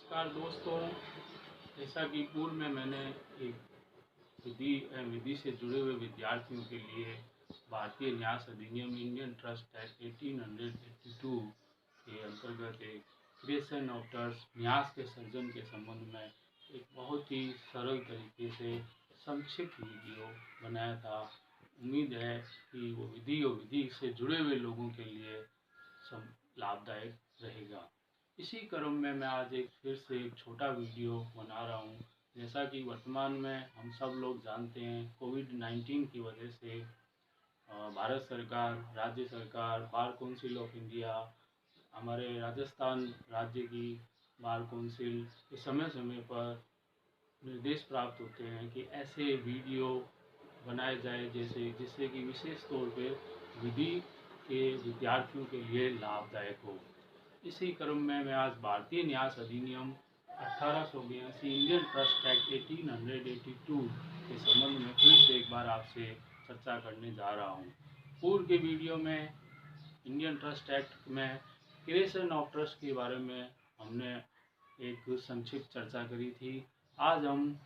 नमस्कार दोस्तों। जैसा कि पूर्व में मैंने एक विधि से जुड़े हुए विद्यार्थियों के लिए भारतीय न्यास अधिनियम इंडियन ट्रस्ट एक्ट 1882 के अंतर्गत एक क्रिएशन ऑफ ट्रस्ट न्यास के सर्जन के संबंध में एक बहुत ही सरल तरीके से संक्षिप्त वीडियो बनाया था। उम्मीद है कि वो विधि से जुड़े हुए लोगों के लिए लाभदायक रहेगा। इसी क्रम में मैं आज फिर से एक छोटा वीडियो बना रहा हूँ। जैसा कि वर्तमान में हम सब लोग जानते हैं, कोविड-19 की वजह से भारत सरकार, राज्य सरकार, बार काउंसिल ऑफ इंडिया, हमारे राजस्थान राज्य की बार काउंसिल के समय समय पर निर्देश प्राप्त होते हैं कि ऐसे वीडियो बनाए जाए जिससे कि विशेष तौर पे विधि के विद्यार्थियों के लिए लाभदायक हो। इसी क्रम में मैं आज भारतीय न्यास अधिनियम 1882 इंडियन ट्रस्ट एक्ट 1882 के संबंध में फिर से एक बार आपसे चर्चा करने जा रहा हूँ। पूर्व के वीडियो में इंडियन ट्रस्ट एक्ट में क्रिएशन ऑफ ट्रस्ट के बारे में हमने एक संक्षिप्त चर्चा करी थी। आज हम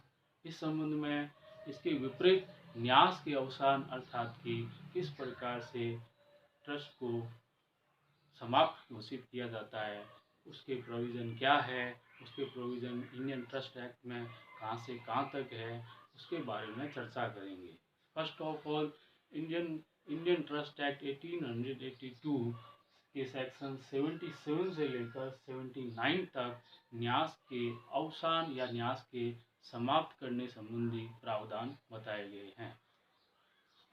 इस संबंध में इसके विपरीत न्यास के अवसान अर्थात कि किस प्रकार से ट्रस्ट को समाप्त घोषित किया जाता है, उसके प्रोविज़न क्या है, उसके प्रोविज़न इंडियन ट्रस्ट एक्ट में कहाँ से कहाँ तक है, उसके बारे में चर्चा करेंगे। First of all, Indian trust act 1882 के सेक्शन 77 से लेकर 79 तक न्यास के अवसान या न्यास के समाप्त करने संबंधी प्रावधान बताए गए हैं।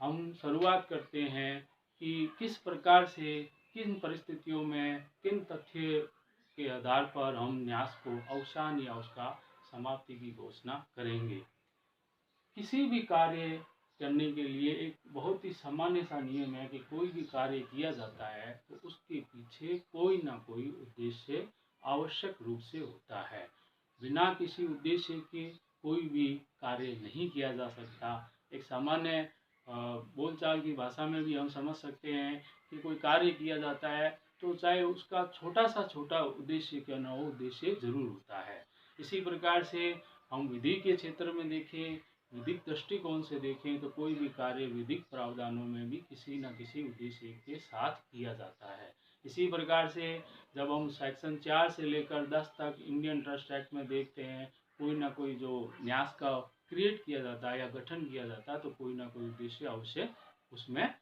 हम शुरुआत करते हैं कि किस प्रकार से, किन परिस्थितियों में, किन तथ्य के आधार पर हम न्यास को अवसान या उसका समाप्ति की घोषणा करेंगे। किसी भी कार्य करने के लिए एक बहुत ही सामान्य सा नियम है कि कोई भी कार्य किया जाता है तो उसके पीछे कोई ना कोई उद्देश्य आवश्यक रूप से होता है। बिना किसी उद्देश्य के कोई भी कार्य नहीं किया जा सकता। एक सामान्य बोलचाल की भाषा में भी हम समझ सकते हैं कि कोई कार्य किया जाता है तो चाहे उसका छोटा उद्देश्य क्यों ना हो, उद्देश्य जरूर होता है। इसी प्रकार से हम विधि के क्षेत्र में देखें, विधिक दृष्टिकोण से देखें तो कोई भी कार्य विधिक प्रावधानों में भी किसी न किसी उद्देश्य के साथ किया जाता है। इसी प्रकार से जब हम सेक्शन 4 से लेकर 10 तक इंडियन ट्रस्ट एक्ट में देखते हैं, कोई ना कोई जो न्यास का क्रिएट किया जाता है या गठन किया जाता है तो कोई ना कोई उद्देश्य अवश्य उसमें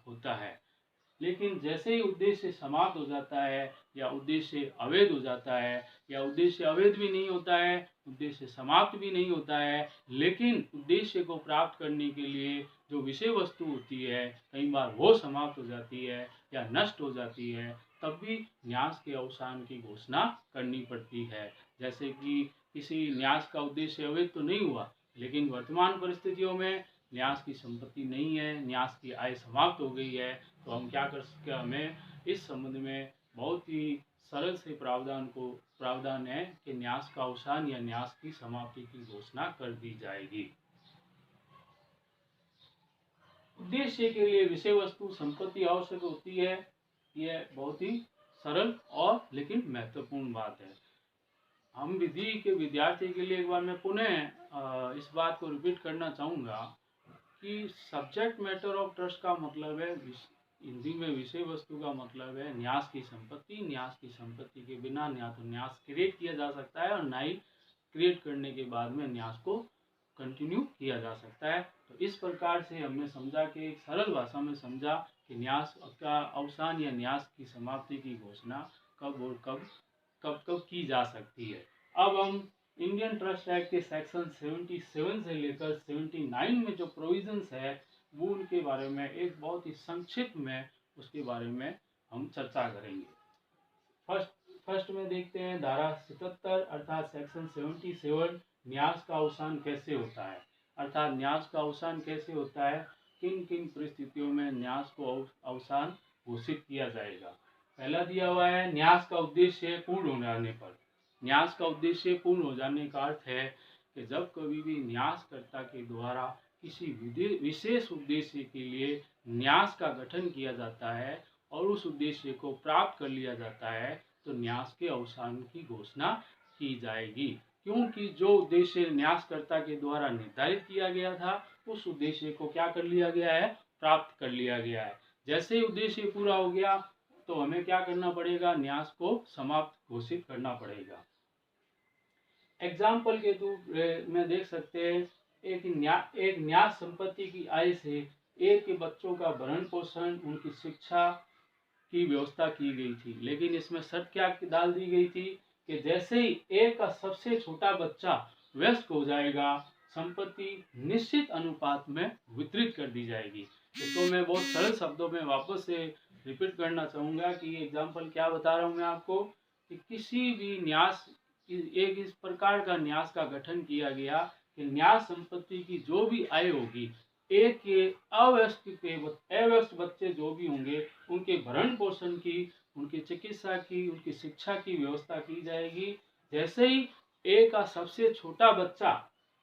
होता है। लेकिन जैसे ही उद्देश्य समाप्त हो जाता है या उद्देश्य अवैध हो जाता है या उद्देश्य अवैध भी नहीं होता है, उद्देश्य समाप्त भी नहीं होता है, लेकिन उद्देश्य को प्राप्त करने के लिए जो विषय वस्तु होती है कई बार वो समाप्त हो जाती है या नष्ट हो जाती है, तब भी न्यास के अवसान की घोषणा करनी पड़ती है। जैसे कि किसी न्यास का उद्देश्य अवैध तो नहीं हुआ, लेकिन वर्तमान परिस्थितियों में न्यास की संपत्ति नहीं है, न्यास की आय समाप्त हो गई है, तो हम क्या कर सकते हैं, हमें इस संबंध में बहुत ही सरल से प्रावधान है कि न्यास का अवसान या न्यास की समाप्ति की घोषणा कर दी जाएगी। उद्देश्य के लिए विषय वस्तु संपत्ति आवश्यक होती है, यह बहुत ही सरल और लेकिन महत्वपूर्ण बात है। हम विधि के विद्यार्थी के लिए एक बार मैं पुनः इस बात को रिपीट करना चाहूँगा कि सब्जेक्ट मैटर ऑफ ट्रस्ट का मतलब है, हिंदी में विषय वस्तु का मतलब है न्यास की संपत्ति। न्यास की संपत्ति के बिना ना तो न्यास क्रिएट किया जा सकता है और ना ही क्रिएट करने के बाद में न्यास को कंटिन्यू किया जा सकता है। तो इस प्रकार से हमने समझा कि एक सरल भाषा में समझा कि न्यास का अवसान या न्यास की समाप्ति की घोषणा कब और कब की जा सकती है। अब हम इंडियन ट्रस्ट एक्ट के सेक्शन 77 से लेकर 79 में जो प्रोविजंस है वो उनके बारे में एक बहुत ही संक्षिप्त में उसके बारे में हम चर्चा करेंगे। फर्स्ट में देखते हैं धारा 77 अर्थात सेक्शन 77, न्यास का अवसान कैसे होता है, अर्थात न्यास का अवसान कैसे होता है, किन किन परिस्थितियों में न्यास को अवसान घोषित किया जाएगा। पहला दिया हुआ है न्यास का उद्देश्य पूर्ण हो जाने पर। न्यास का उद्देश्य पूर्ण हो जाने का अर्थ है कि जब कभी भी न्यासकर्ता के द्वारा किसी विशेष उद्देश्य के लिए न्यास का गठन किया जाता है और उस उद्देश्य को प्राप्त कर लिया जाता है तो न्यास के अवसान की घोषणा की जाएगी, क्योंकि जो उद्देश्य न्यासकर्ता के द्वारा निर्धारित किया गया था उस उद्देश्य को क्या कर लिया गया है, प्राप्त कर लिया गया है। जैसे ही उद्देश्य पूरा हो गया तो हमें क्या करना पड़ेगा, न्यास को समाप्त घोषित करना पड़ेगा। एग्जाम्पल के रूप में देख सकते हैं, एक न्यास संपत्ति की आय से ए के बच्चों का भरण पोषण, उनकी शिक्षा की व्यवस्था की गई थी, लेकिन इसमें शर्त क्या डाल दी गई थी कि जैसे ही ए का सबसे छोटा बच्चा वयस्क हो जाएगा, संपत्ति निश्चित अनुपात में वितरित कर दी जाएगी। तो मैं बहुत सरल शब्दों में वापस से रिपीट करना चाहूंगा कि एग्जाम्पल क्या बता रहा हूं मैं आपको, कि किसी भी न्यास, एक इस प्रकार का न्यास का गठन किया गया कि न्यास संपत्ति की जो भी आय होगी, एक के अवयस्क बच्चे जो भी होंगे उनके भरण पोषण की, उनकी चिकित्सा की, उनकी शिक्षा की व्यवस्था की जाएगी। जैसे ही ए का सबसे छोटा बच्चा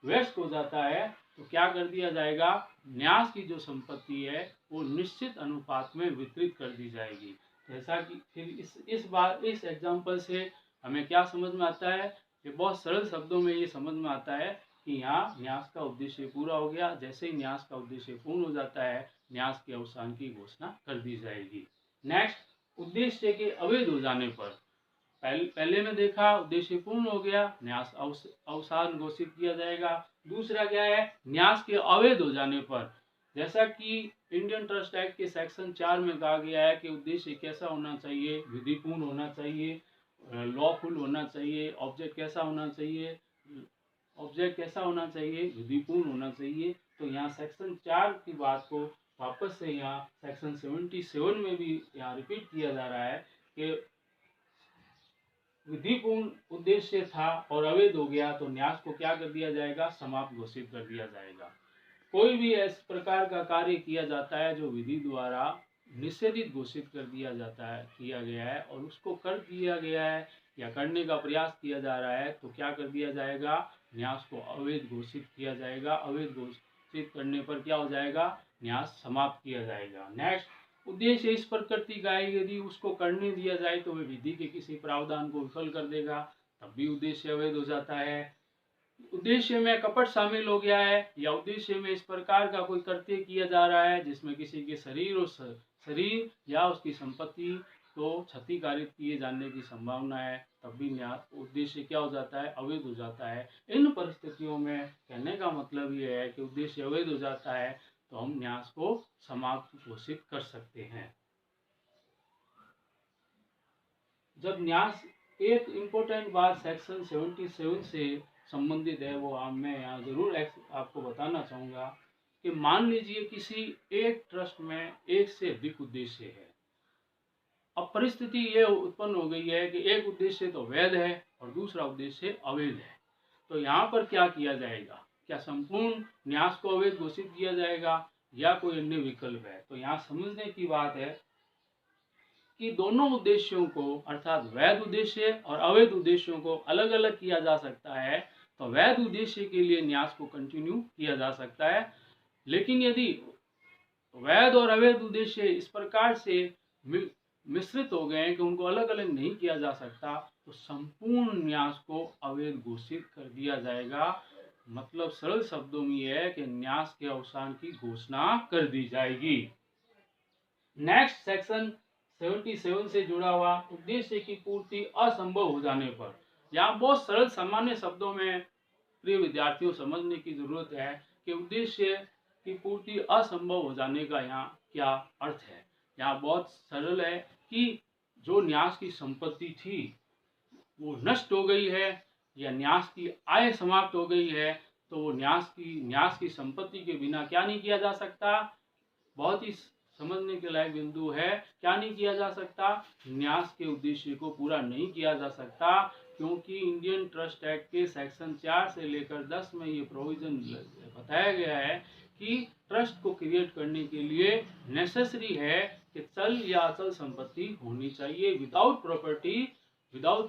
वयस्क हो जाता है तो क्या कर दिया जाएगा, न्यास की जो संपत्ति है वो निश्चित अनुपात में वितरित कर दी जाएगी। जैसा कि फिर इस एग्जाम्पल से हमें क्या समझ में आता है, ये बहुत सरल शब्दों में ये समझ में आता है कि यहाँ न्यास का उद्देश्य पूरा हो गया। जैसे ही न्यास का उद्देश्य पूर्ण हो जाता है, न्यास के अवसान की घोषणा कर दी जाएगी। नेक्स्ट, उद्देश्य के अवैध हो जाने पर, पहले में देखा उद्देश्य पूर्ण हो गया, न्यास अवसान घोषित किया जाएगा। दूसरा क्या है, न्यास के अवैध हो जाने पर, जैसा कि इंडियन ट्रस्ट एक्ट के सेक्शन 4 में कहा गया है कि उद्देश्य कैसा होना चाहिए, विधिपूर्ण होना चाहिए, लॉफुल होना चाहिए, ऑब्जेक्ट कैसा होना चाहिए, विधिपूर्ण होना चाहिए। तो यहाँ सेक्शन 4 की बात को वापस से यहाँ सेक्शन 77 में भी यहाँ रिपीट किया जा रहा है कि विधिपूर्ण उद्देश्य था और अवैध हो गया तो न्यास को क्या कर दिया जाएगा, समाप्त घोषित कर दिया जाएगा। कोई भी इस प्रकार का कार्य किया जाता है जो विधि द्वारा निषेधित घोषित कर दिया जाता है, किया गया है, और उसको कर दिया गया है या करने का प्रयास किया जा रहा है, तो क्या कर दिया जाएगा, न्यास को अवैध घोषित किया जाएगा। अवैध घोषित करने पर क्या हो जाएगा, न्यास समाप्त किया जाएगा। नेक्स्ट, उद्देश्य इस प्रकृति का है, यदि उसको करने दिया जाए तो वह विधि के किसी प्रावधान को विफल कर देगा, तब भी उद्देश्य अवैध हो जाता है। उद्देश्य में कपट शामिल हो गया है, या उद्देश्य में इस प्रकार का कोई कृत्य किया जा रहा है जिसमें किसी के शरीर या उसकी संपत्ति को क्षतिकारित किए जाने की संभावना है, तब भी उद्देश्य क्या हो जाता है, अवैध हो जाता है। इन परिस्थितियों में कहने का मतलब ये है कि उद्देश्य अवैध हो जाता है तो हम न्यास को समाप्त घोषित कर सकते हैं। जब न्यास, एक इम्पोर्टेंट बात सेक्शन 77 से संबंधित है, वो मैं यहाँ जरूर आपको बताना चाहूँगा कि मान लीजिए किसी एक ट्रस्ट में एक से अधिक उद्देश्य है। अब परिस्थिति ये उत्पन्न हो गई है कि एक उद्देश्य तो वैध है और दूसरा उद्देश्य अवैध है, तो यहाँ पर क्या किया जाएगा, क्या संपूर्ण न्यास को अवैध घोषित किया जाएगा या कोई अन्य विकल्प है। तो यहाँ समझने की बात है कि दोनों उद्देश्यों को, अर्थात वैध उद्देश्य और अवैध उद्देश्यों को अलग अलग किया जा सकता है। तो वैध उद्देश्य के लिए न्यास को कंटिन्यू किया जा सकता है, लेकिन यदि वैध और अवैध उद्देश्य इस प्रकार से मिश्रित हो गए हैं कि उनको अलग अलग नहीं किया जा सकता, तो संपूर्ण न्यास को अवैध घोषित कर दिया जाएगा। मतलब सरल शब्दों में यह है कि न्यास के अवसान की घोषणा कर दी जाएगी। नेक्स्ट, सेक्शन 77 से जुड़ा हुआ उद्देश्य की पूर्ति असंभव हो जाने पर, यहाँ बहुत सरल सामान्य शब्दों में प्रिय विद्यार्थियों समझने की जरूरत है कि उद्देश्य की पूर्ति असंभव हो जाने का यहाँ क्या अर्थ है। यहाँ बहुत सरल है कि जो न्यास की संपत्ति थी वो नष्ट हो गई है या न्यास की आय समाप्त हो गई है, तो वो न्यास की संपत्ति के बिना क्या नहीं किया जा सकता, बहुत ही समझने के लायक बिंदु है, क्या नहीं किया जा सकता, न्यास के उद्देश्य को पूरा नहीं किया जा सकता, क्योंकि इंडियन ट्रस्ट एक्ट के सेक्शन 4 से लेकर 10 में ये प्रोविजन बताया गया है कि ट्रस्ट को क्रिएट करने के लिए नेसेसरी है कि चल या अचल संपत्ति होनी चाहिए। विदाउट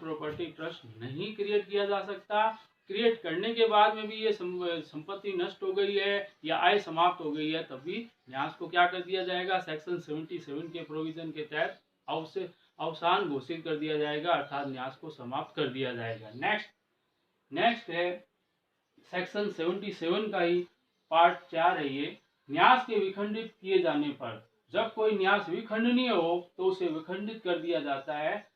प्रॉपर्टी ट्रस्ट नहीं क्रिएट किया जा सकता। क्रिएट करने के बाद में भी ये संपत्ति नष्ट हो गई है या आय समाप्त हो गई है, तब भी न्यास को क्या कर दिया जाएगा, सेक्शन 77 के प्रोविजन के तहत अवसान घोषित कर दिया जाएगा, अर्थात न्यास को समाप्त कर दिया जाएगा। नेक्स्ट, नेक्स्ट है सेक्शन 77 का ही पार्ट 4 है ये। न्यास के विखंडित किए जाने पर, जब कोई न्यास विखंडनीय हो तो उसे विखंडित कर दिया जाता है।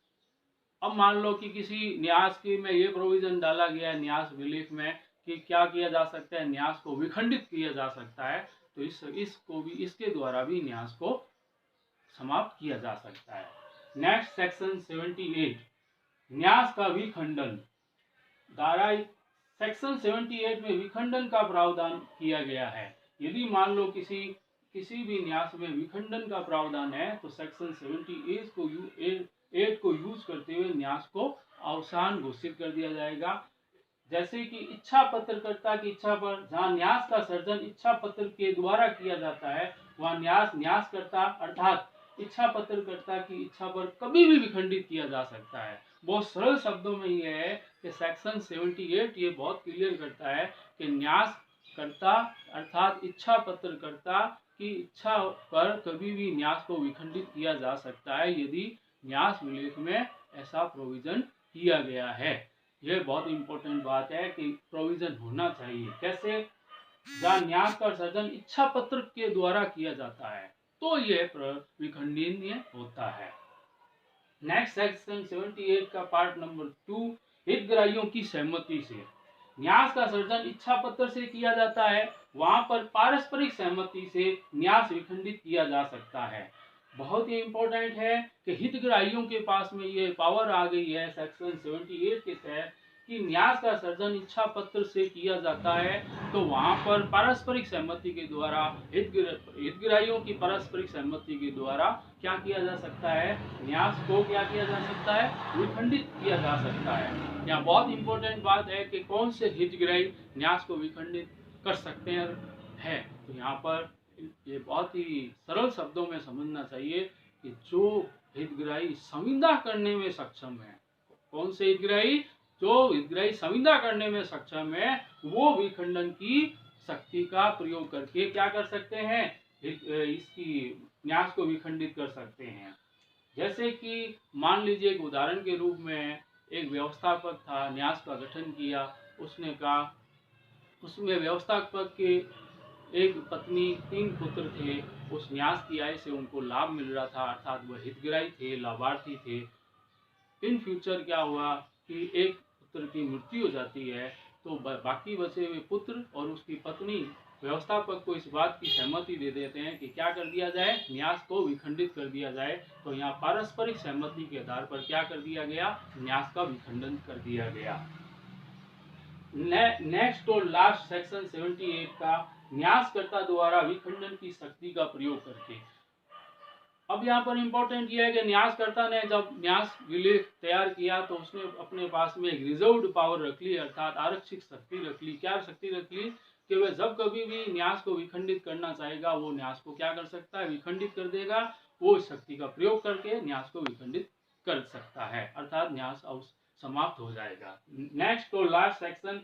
अब मान लो कि किसी न्यास की में ये प्रोविजन डाला गया है न्यास विलेख में कि क्या किया जा सकता है, न्यास को विखंडित किया जा सकता है, तो इसको भी, इसके द्वारा भी न्यास को समाप्त किया जा सकता है। नेक्स्ट सेक्शन 78 न्यास का विखंडन। धारा सेक्शन 78 में विखंडन का प्रावधान किया गया है। यदि मान लो किसी भी न्यास में विखंडन का प्रावधान है तो सेक्शन 78 को यूज करते हुए न्यास को अवसान घोषित कर दिया जाएगा। जैसे कि इच्छा पत्रकर्ता की इच्छा पर, जहाँ न्यास का सर्जन इच्छा पत्र के द्वारा किया जाता है, वहाँ न्यासकर्ता अर्थात इच्छा पत्रकर्ता की इच्छा पर कभी भी विखंडित किया जा सकता है। बहुत सरल शब्दों में यह है कि सेक्शन 78 ये बहुत क्लियर करता है कि न्यासकर्ता अर्थात इच्छा पत्रकर्ता की इच्छा पर कभी भी न्यास को विखंडित किया जा सकता है यदि न्यास विलेख में ऐसा प्रोविजन किया गया है। यह बहुत इंपॉर्टेंट बात है कि प्रोविजन होना चाहिए। कैसे? जहाँ न्यास का सर्जन इच्छा पत्र के द्वारा किया जाता है तो यह विखंडनीय होता है। नेक्स्ट सेक्शन 78 का पार्ट नंबर 2 हितग्राहियों की सहमति से। न्यास का सर्जन इच्छा पत्र से किया जाता है, वहां पर पारस्परिक सहमति से न्यास विखंडित किया जा सकता है। बहुत ही इंपॉर्टेंट है कि हितग्राहियों के पास में ये पावर आ गई है सेक्शन 78 के तहत कि न्यास का सर्जन इच्छा पत्र से किया जाता है तो वहां पर पारस्परिक सहमति के द्वारा हितग्राहियों की पारस्परिक सहमति के द्वारा क्या किया जा सकता है, न्यास को क्या किया जा सकता है, विखंडित किया जा सकता है। यहाँ बहुत इंपॉर्टेंट बात है कि कौन से हितग्राही न्यास को विखंडित कर सकते हैं। तो यहाँ पर ये बहुत ही सरल शब्दों में समझना चाहिए कि जो हितग्राही संविदा करने में सक्षम है, कौन से हितग्राही, जो हितग्राही संविदा करने में सक्षम है वो विखंडन की शक्ति का प्रयोग करके क्या कर सकते हैं, इसकी न्यास को विखंडित कर सकते हैं। जैसे कि मान लीजिए एक उदाहरण के रूप में एक व्यवस्थापक था, न्यास का गठन किया, उसने कहा, उसमें व्यवस्थापक के एक पत्नी 3 पुत्र थे, उस न्यास की आय से उनको लाभ मिल रहा था, अर्थात वह हितग्राही थे, लाभार्थी थे। इन फ्यूचर क्या हुआ कि एक पुत्र की मृत्यु हो जाती है तो बाकी बचे हुए पुत्र और उसकी पत्नी व्यवस्थापक को इस बात की सहमति दे देते हैं कि क्या कर दिया जाए, न्यास को विखंडित कर दिया जाए। तो यहाँ पारस्परिक सहमति के आधार पर क्या कर दिया गया, न्यास का विखंडन कर दिया गया। नेक्स्ट और लास्ट सेक्शन 78 का न्यासकर्ता द्वारा विखंडन की शक्ति का प्रयोग करके। अब यहाँ पर इंपॉर्टेंट यह है कि न्यासकर्ता ने जब न्यास विलेख तैयार किया तो उसने अपने पास में एक रिजर्व्ड पावर रख ली, अर्थात आरक्षित शक्ति रख ली। क्या शक्ति रख ली कि वह जब कभी भी न्यास को विखंडित करना चाहेगा वो न्यास को क्या कर सकता है, विखंडित कर देगा। वो शक्ति का प्रयोग करके न्यास को विखंडित कर सकता है, अर्थात न्यास समाप्त हो जाएगा। नेक्स्ट और लास्ट सेक्शन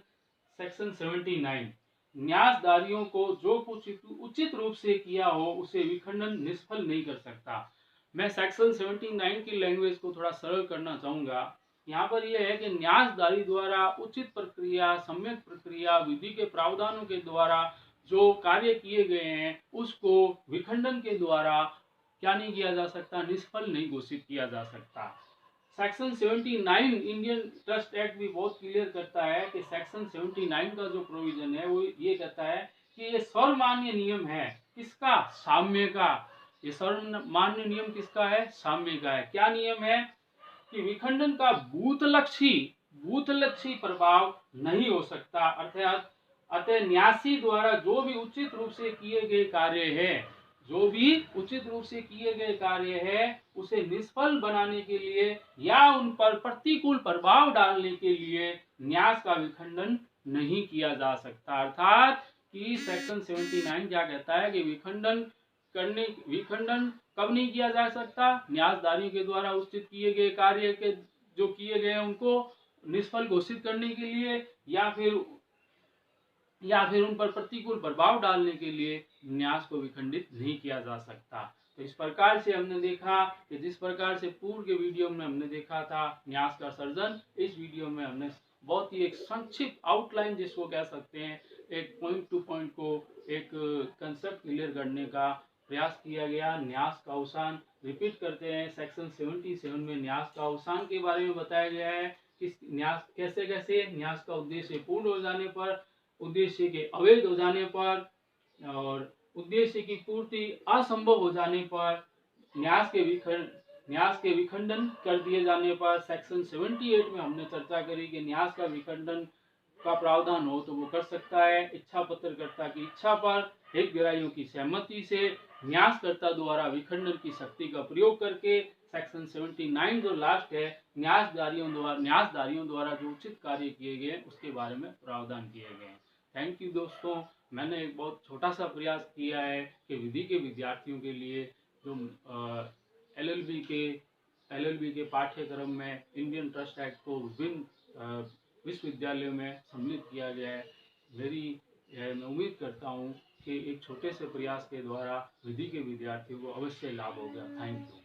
79 न्यासदारियों को जो कुछ उचित रूप से किया हो उसे विखंडन निष्फल नहीं कर सकता। मैं सेक्शन 79 की लैंग्वेज को थोड़ा सरल करना चाहूंगा। यहाँ पर यह है कि न्यासदारी द्वारा उचित प्रक्रिया, सम्यक प्रक्रिया, विधि के प्रावधानों के द्वारा जो कार्य किए गए हैं उसको विखंडन के द्वारा क्या नहीं किया जा सकता, निष्फल नहीं घोषित किया जा सकता। सेक्शन 79 इंडियन ट्रस्ट एक्ट भी बहुत क्लियर करता है कि सेक्शन 79 का जो प्रोविजन है वो ये कहता है कि ये सर्वमान्य नियम है, किसका, साम्य का। ये सर्वमान्य नियम किसका है, साम्य का है। क्या नियम है कि विखंडन का बूथलक्षी प्रभाव नहीं हो सकता, अतः न्यासी द्वारा जो भी उचित रूप से किए गए कार्य है, जो भी उचित रूप से किए गए कार्य है उसे निष्फल बनाने के लिए या उन पर प्रतिकूल प्रभाव डालने के लिए न्यास का विखंडन नहीं किया जा सकता। अर्थात कि सेक्शन 79 क्या कहता है कि विखंडन कब नहीं किया जा सकता, न्यासदारियों के द्वारा उचित किए गए कार्य के जो किए गए उनको निष्फल घोषित करने के लिए या फिर उन पर प्रतिकूल प्रभाव डालने के लिए न्यास को विखंडित नहीं किया जा सकता। तो इस प्रकार से हमने देखा कि जिस प्रकार से पूर्व के वीडियो में हमने देखा था न्यास का सर्जन, इस वीडियो में हमने बहुत ही एक संक्षिप्त आउटलाइन जिसको कह सकते हैं, एक पॉइंट टू पॉइंट को एक कंसेप्ट क्लियर करने का प्रयास किया गया। न्यास का अवसान रिपीट करते हैं, सेक्शन 77 में न्यास का अवसान के बारे में बताया गया है कि न्यास कैसे कैसे न्यास का उद्देश्य पूर्ण हो जाने पर, उद्देश्य के अवैध हो जाने पर और उद्देश्य की पूर्ति असंभव हो जाने पर, न्यास के विखंडन कर दिए जाने पर, सेक्शन 78 में हमने चर्चा करी कि न्यास का विखंडन का प्रावधान हो तो वो कर सकता है इच्छा पत्रकर्ता की इच्छा पर हितग्राहियों की सहमति से न्यासकर्ता द्वारा विखंडन की शक्ति का प्रयोग करके। सेक्शन 79 जो लास्ट है, न्यासधारियों द्वारा जो उचित कार्य किए गए उसके बारे में प्रावधान किए गए। थैंक यू दोस्तों, मैंने एक बहुत छोटा सा प्रयास किया है कि विधि के विद्यार्थियों के लिए जो एलएलबी के पाठ्यक्रम में इंडियन ट्रस्ट एक्ट को विभिन्न विश्वविद्यालयों में सम्मिलित किया गया है। मैं उम्मीद करता हूँ कि एक छोटे से प्रयास के द्वारा विधि के विद्यार्थियों को अवश्य लाभ होगा। Thank you.